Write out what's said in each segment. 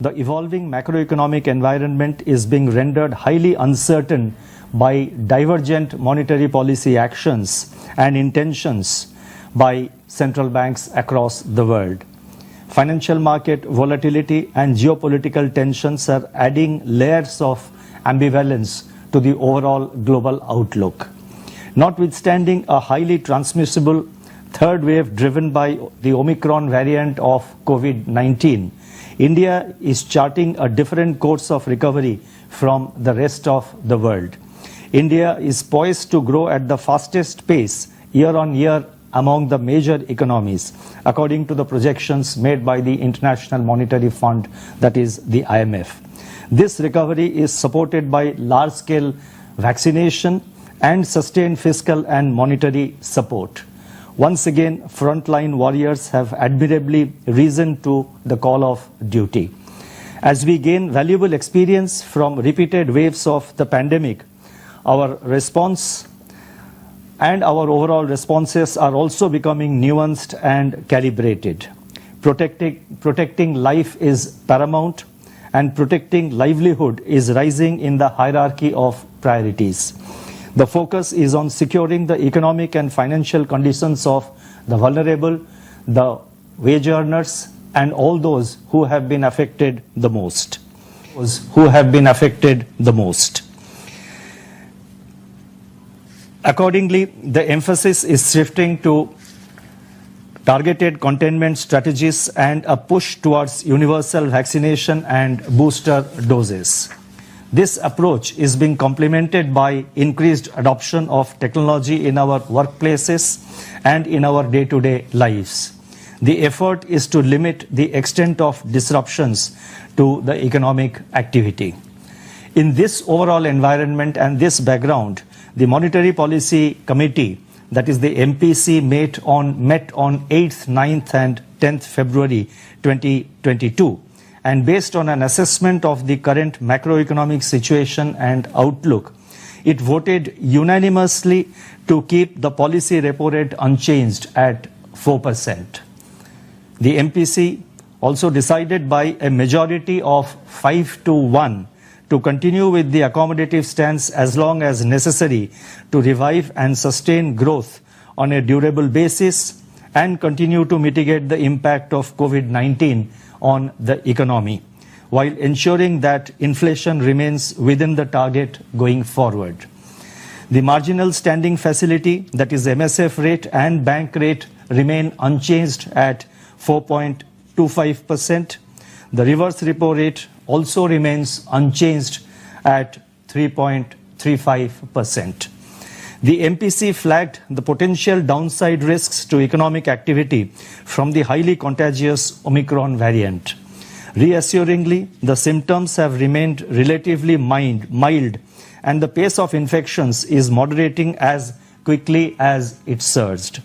The evolving macroeconomic environment is being rendered highly uncertain by divergent monetary policy actions and intentions by central banks across the world. Financial market volatility and geopolitical tensions are adding layers of ambivalence to the overall global outlook. Notwithstanding a highly transmissible third wave driven by the Omicron variant of COVID-19, India is charting a different course of recovery from the rest of the world. India is poised to grow at the fastest pace year on year among the major economies, according to the projections made by the International Monetary Fund, that is the IMF. This recovery is supported by large-scale vaccination and sustained fiscal and monetary support. Once again, frontline warriors have admirably risen to the call of duty. As we gain valuable experience from repeated waves of the pandemic, our response and our overall responses are also becoming nuanced and calibrated. Protecting life is paramount, and protecting livelihood is rising in the hierarchy of priorities. The focus is on securing the economic and financial conditions of the vulnerable, the wage earners, and all those who have been affected the most. Accordingly, the emphasis is shifting to targeted containment strategies and a push towards universal vaccination and booster doses. This approach is being complemented by increased adoption of technology in our workplaces and in our day-to-day lives. The effort is to limit the extent of disruptions to the economic activity. In this overall environment and this background, the Monetary Policy Committee, that is the MPC, met on 8th, 9th and 10th February 2022, and based on an assessment of the current macroeconomic situation and outlook, it voted unanimously to keep the policy repo rate unchanged at 4%. The MPC also decided by a majority of 5-1 to continue with the accommodative stance as long as necessary to revive and sustain growth on a durable basis and continue to mitigate the impact of COVID-19 on the economy, while ensuring that inflation remains within the target going forward. The marginal standing facility, that is MSF rate and bank rate, remain unchanged at 4.25%. The reverse repo rate also remains unchanged at 3.35%. The MPC flagged the potential downside risks to economic activity from the highly contagious Omicron variant. Reassuringly, the symptoms have remained relatively mild, and the pace of infections is moderating as quickly as it surged.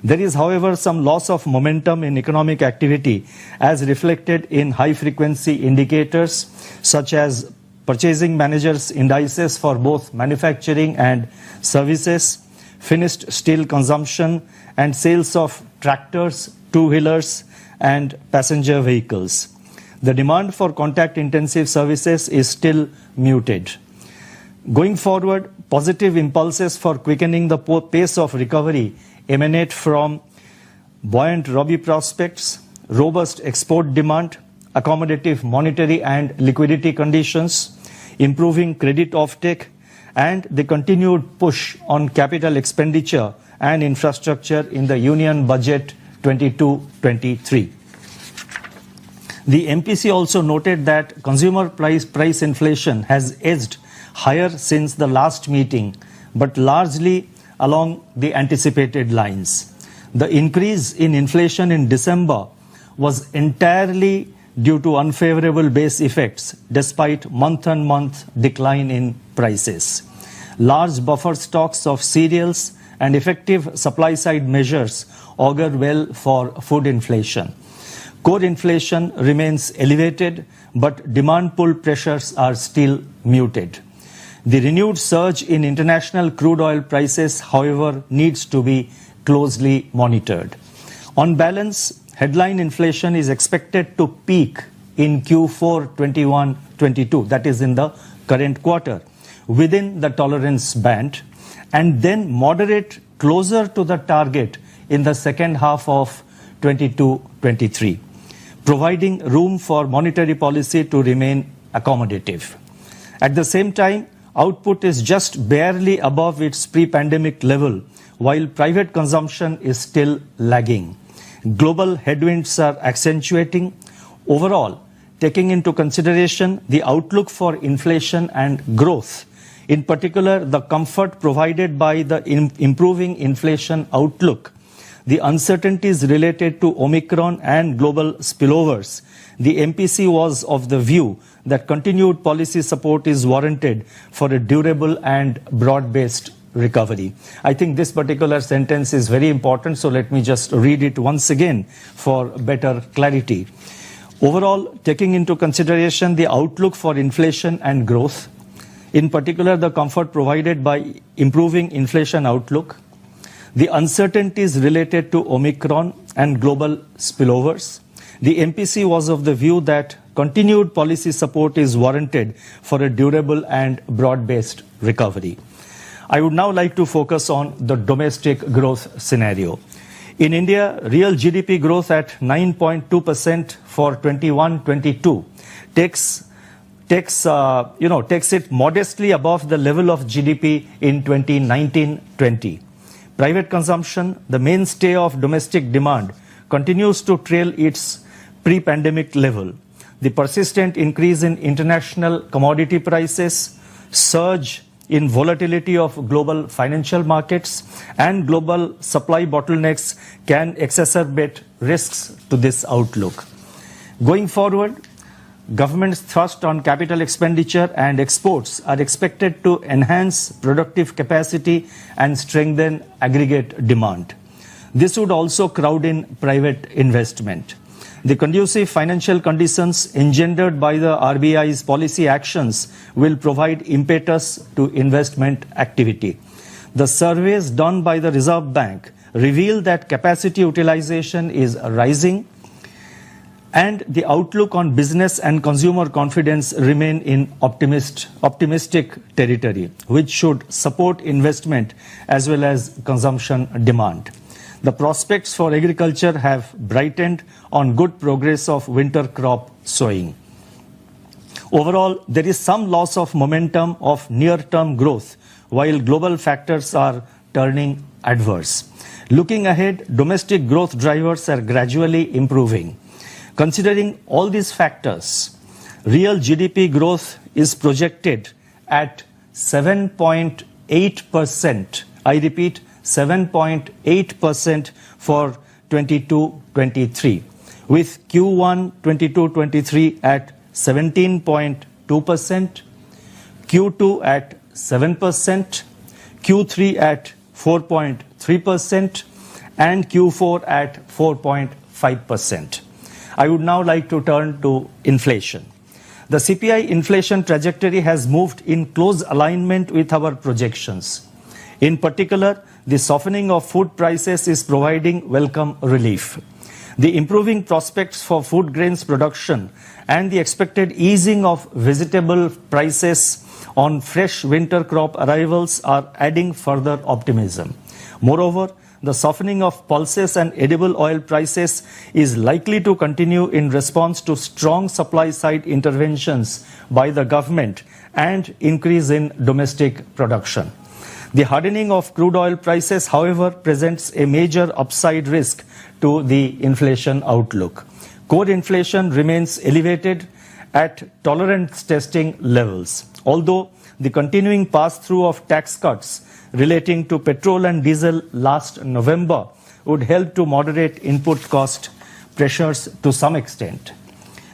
There is, however, some loss of momentum in economic activity as reflected in high-frequency indicators such as purchasing managers' indices for both manufacturing and services, finished steel consumption, and sales of tractors, two-wheelers, and passenger vehicles. The demand for contact-intensive services is still muted. Going forward, positive impulses for quickening the pace of recovery emanate from buoyant Rabi prospects, robust export demand, accommodative monetary and liquidity conditions, improving credit offtake, and the continued push on capital expenditure and infrastructure in the Union Budget 22-23. The MPC also noted that consumer price inflation has edged higher since the last meeting, but largely along the anticipated lines. The increase in inflation in December was entirely due to unfavorable base effects despite month-on-month decline in prices. Large buffer stocks of cereals and effective supply-side measures augur well for food inflation. Core inflation remains elevated, but demand pull pressures are still muted. The renewed surge in international crude oil prices, however, needs to be closely monitored. On balance, headline inflation is expected to peak in Q4 21-22, that is in the current quarter, within the tolerance band, and then moderate closer to the target in the second half of 22-23, providing room for monetary policy to remain accommodative. At the same time, output is just barely above its pre-pandemic level, while private consumption is still lagging. Global headwinds are accentuating. Overall, taking into consideration the outlook for inflation and growth, in particular the comfort provided by the improving inflation outlook, the uncertainties related to Omicron and global spillovers, the MPC was of the view that continued policy support is warranted for a durable and broad-based recovery. I think this particular sentence is very important, so let me just read it once again for better clarity. Overall, taking into consideration the outlook for inflation and growth, in particular the comfort provided by improving inflation outlook, the uncertainties related to Omicron and global spillovers, the MPC was of the view that continued policy support is warranted for a durable and broad-based recovery. I would now like to focus on the domestic growth scenario. In India, real GDP growth at 9.2% for 21-22 takes it modestly above the level of GDP in 2019-20. Private consumption, the mainstay of domestic demand, continues to trail its pre-pandemic level. The persistent increase in international commodity prices, surge in volatility of global financial markets, and global supply bottlenecks can exacerbate risks to this outlook. Going forward, government's thrust on capital expenditure and exports are expected to enhance productive capacity and strengthen aggregate demand. This would also crowd in private investment. The conducive financial conditions engendered by the RBI's policy actions will provide impetus to investment activity. The surveys done by the Reserve Bank reveal that capacity utilization is rising, and the outlook on business and consumer confidence remain in optimistic territory, which should support investment as well as consumption demand. The prospects for agriculture have brightened on good progress of winter crop sowing. Overall, there is some loss of momentum of near-term growth, while global factors are turning adverse. Looking ahead, domestic growth drivers are gradually improving. Considering all these factors, real GDP growth is projected at 7.8%. I repeat, 7.8% for 22-23, with Q1 22-23 at 17.2%, Q2 at 7%, Q3 at 4.3%, and Q4 at 4.5%. I would now like to turn to inflation. The CPI inflation trajectory has moved in close alignment with our projections. In particular, the softening of food prices is providing welcome relief. The improving prospects for food grains production and the expected easing of vegetable prices on fresh winter crop arrivals are adding further optimism. Moreover, the softening of pulses and edible oil prices is likely to continue in response to strong supply-side interventions by the government and increase in domestic production. The hardening of crude oil prices, however, presents a major upside risk to the inflation outlook. Core inflation remains elevated at tolerance testing levels, although the continuing pass-through of tax cuts relating to petrol and diesel last November would help to moderate input cost pressures to some extent.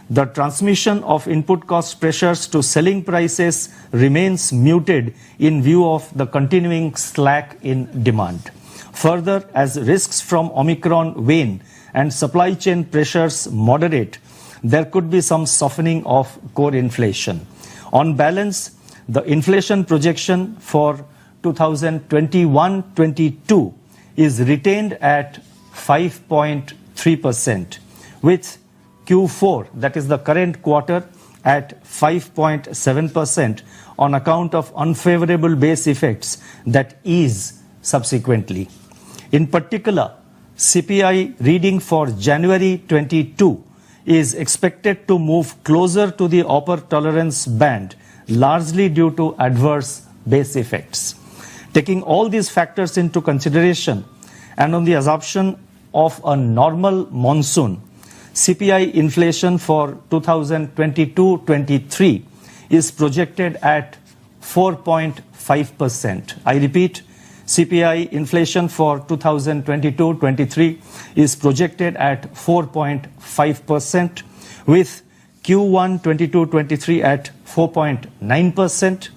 The transmission of input cost pressures to selling prices remains muted in view of the continuing slack in demand. Further, as risks from Omicron wane and supply chain pressures moderate, there could be some softening of core inflation. On balance, the inflation projection for 2021-22 is retained at 5.3%, with Q4, that is the current quarter, at 5.7% on account of unfavorable base effects that ease subsequently. In particular, CPI reading for January 22 is expected to move closer to the upper tolerance band, largely due to adverse base effects. Taking all these factors into consideration and on the assumption of a normal monsoon, CPI inflation for 2022-23 is projected at 4.5%. I repeat, CPI inflation for 2022-23 is projected at 4.5%, with Q1 22-23 at 4.9%,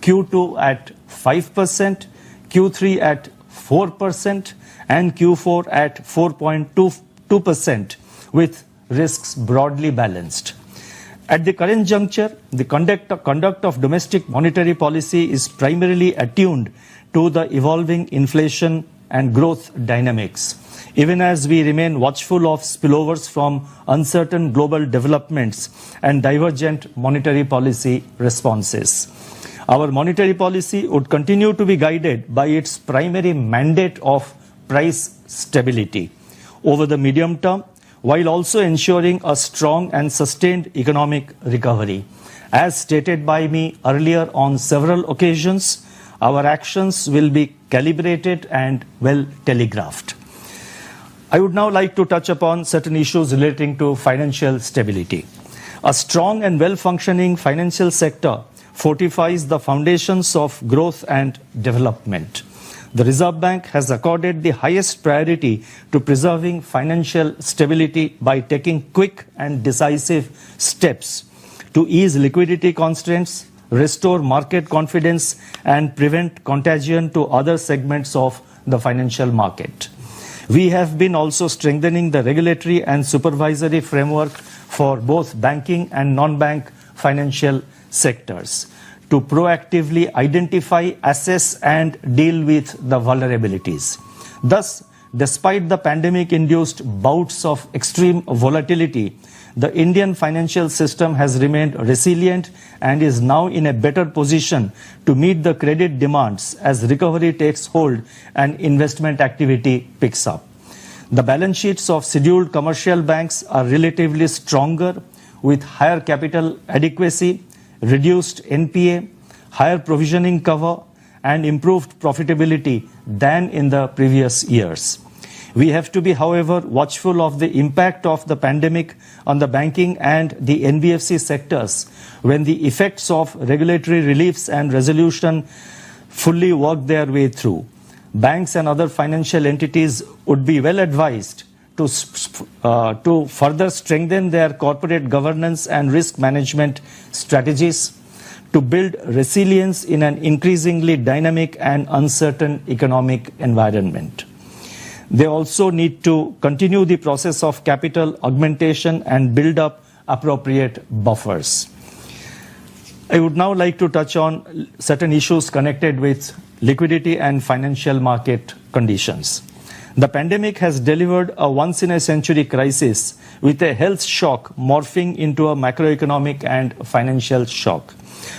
Q2 at 5%, Q3 at 4%, and Q4 at 4.22%, with risks broadly balanced. At the current juncture, the conduct of domestic monetary policy is primarily attuned to the evolving inflation and growth dynamics, even as we remain watchful of spillovers from uncertain global developments and divergent monetary policy responses. Our monetary policy would continue to be guided by its primary mandate of price stability over the medium term, while also ensuring a strong and sustained economic recovery. As stated by me earlier on several occasions, our actions will be calibrated and well telegraphed. I would now like to touch upon certain issues relating to financial stability. A strong and well-functioning financial sector fortifies the foundations of growth and development. The Reserve Bank has accorded the highest priority to preserving financial stability by taking quick and decisive steps to ease liquidity constraints, restore market confidence, and prevent contagion to other segments of the financial market. We have been also strengthening the regulatory and supervisory framework for both banking and non-bank financial sectors to proactively identify, assess, and deal with the vulnerabilities. Thus, despite the pandemic-induced bouts of extreme volatility, the Indian financial system has remained resilient and is now in a better position to meet the credit demands as recovery takes hold and investment activity picks up. The balance sheets of scheduled commercial banks are relatively stronger, with higher capital adequacy, reduced NPA, higher provisioning cover, and improved profitability than in the previous years. We have to be, however, watchful of the impact of the pandemic on the banking and the NBFC sectors when the effects of regulatory reliefs and resolution fully work their way through. Banks and other financial entities would be well advised to further strengthen their corporate governance and risk management strategies to build resilience in an increasingly dynamic and uncertain economic environment. They also need to continue the process of capital augmentation and build up appropriate buffers. I would now like to touch on certain issues connected with liquidity and financial market conditions. The pandemic has delivered a once-in-a-century crisis with a health shock morphing into a macroeconomic and financial shock.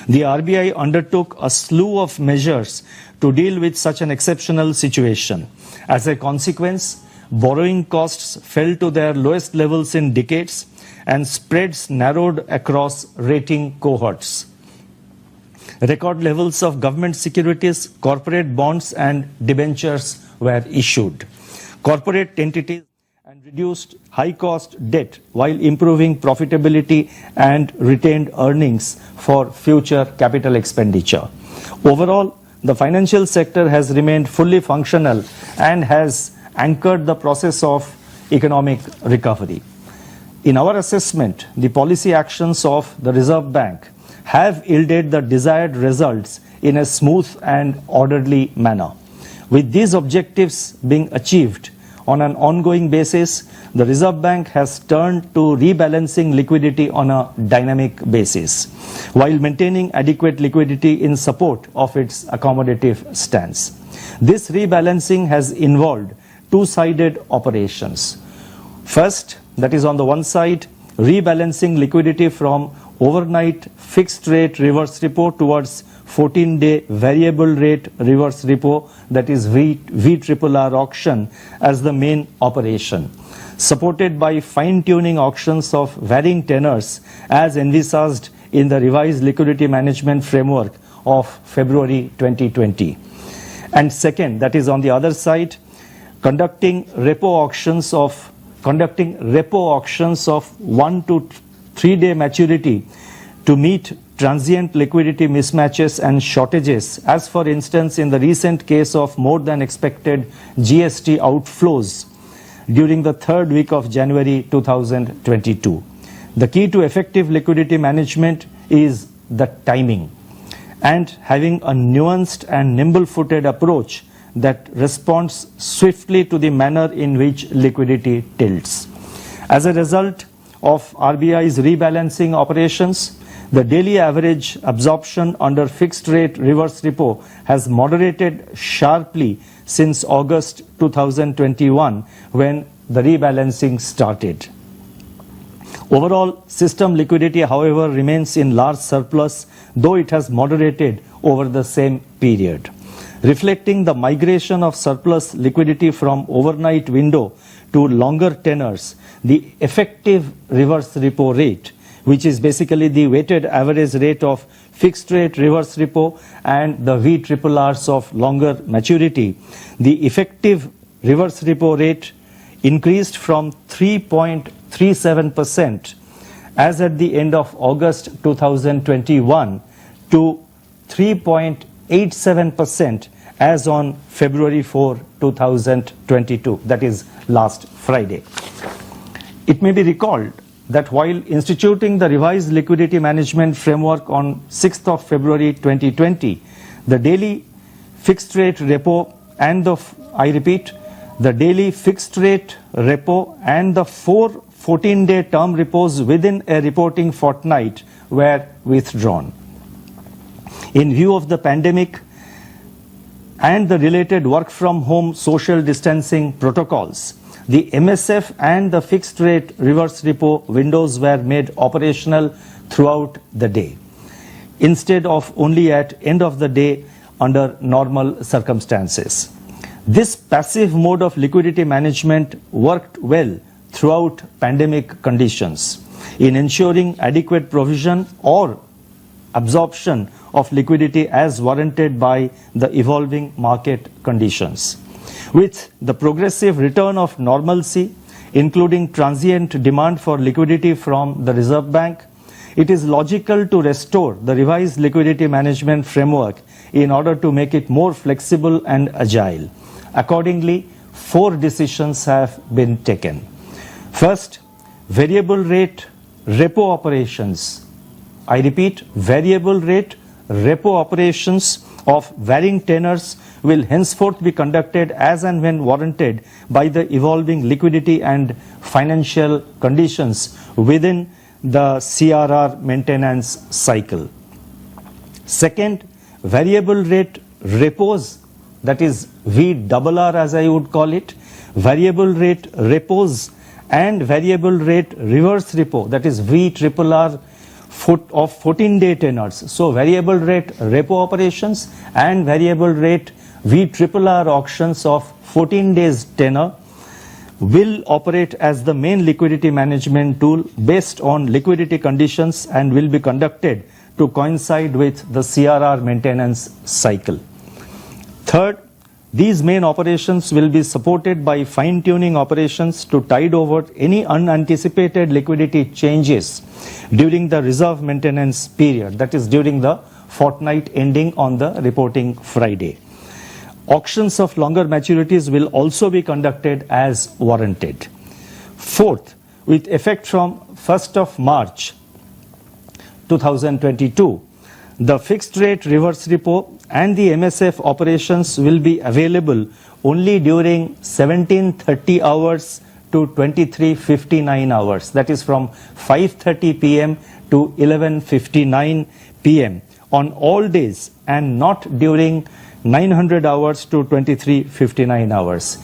The RBI undertook a slew of measures to deal with such an exceptional situation. As a consequence, borrowing costs fell to their lowest levels in decades and spreads narrowed across rating cohorts. Record levels of government securities, corporate bonds and debentures were issued. Corporate entities and reduced high-cost debt while improving profitability and retained earnings for future capital expenditure. Overall, the financial sector has remained fully functional and has anchored the process of economic recovery. In our assessment, the policy actions of the Reserve Bank have yielded the desired results in a smooth and orderly manner. With these objectives being achieved on an ongoing basis, the Reserve Bank has turned to rebalancing liquidity on a dynamic basis, while maintaining adequate liquidity in support of its accommodative stance. This rebalancing has involved two-sided operations. First, that is on the one side, rebalancing liquidity from overnight fixed rate reverse repo towards 14-day variable rate reverse repo, that is VRRR auction, as the main operation, supported by fine-tuning auctions of varying tenors as envisaged in the revised liquidity management framework of February 2020. And second, that is on the other side, conducting repo auctions of 1 to 3 day maturity to meet transient liquidity mismatches and shortages, as for instance in the recent case of more than expected GST outflows during the third week of January 2022. The key to effective liquidity management is the timing and having a nuanced and nimble-footed approach that responds swiftly to the manner in which liquidity tilts. As a result of RBI's rebalancing operations, the daily average absorption under fixed rate reverse repo has moderated sharply since August 2021, when the rebalancing started. Overall system liquidity, however, remains in large surplus, though it has moderated over the same period. Reflecting the migration of surplus liquidity from overnight window to longer tenors, the effective reverse repo rate, which is basically the weighted average rate of fixed rate reverse repo and the VRRRs of longer maturity, the effective reverse repo rate increased from 3.37% as at the end of August 2021 to 3.87% as on February 4, 2022, that is last Friday. It may be recalled that while instituting the revised liquidity management framework on 6th of February 2020, the daily fixed rate repo and the daily fixed rate repo and the 4 14-day term repos within a reporting fortnight were withdrawn. In view of the pandemic and the related work from home social distancing protocols, the MSF and the fixed rate reverse repo windows were made operational throughout the day, instead of only at end of the day under normal circumstances. This passive mode of liquidity management worked well throughout pandemic conditions in ensuring adequate provision or absorption of liquidity as warranted by the evolving market conditions. With the progressive return of normalcy, including transient demand for liquidity from the Reserve Bank, it is logical to restore the revised liquidity management framework in order to make it more flexible and agile. Accordingly, 4 decisions have been taken. First, variable rate repo operations. I repeat, variable rate repo operations of varying tenors will henceforth be conducted as and when warranted by the evolving liquidity and financial conditions within the CRR maintenance cycle. Second, variable rate repos, that is VRRR as I would call it, variable rate repos and variable rate reverse repo, that is VRRR of 14-day tenors. So variable rate repo operations and variable rate VRRR auctions of 14 days tenor will operate as the main liquidity management tool based on liquidity conditions and will be conducted to coincide with the CRR maintenance cycle. Third, these main operations will be supported by fine-tuning operations to tide over any unanticipated liquidity changes during the reserve maintenance period, that is during the fortnight ending on the reporting Friday. Auctions of longer maturities will also be conducted as warranted. Fourth, with effect from 1st of March 2022, the fixed rate reverse repo and the MSF operations will be available only during 17:30 hours to 23:59 hours, that is from 5:30 p.m. to 11:59 p.m. on all days and not during 900 hours to 23:59 hours.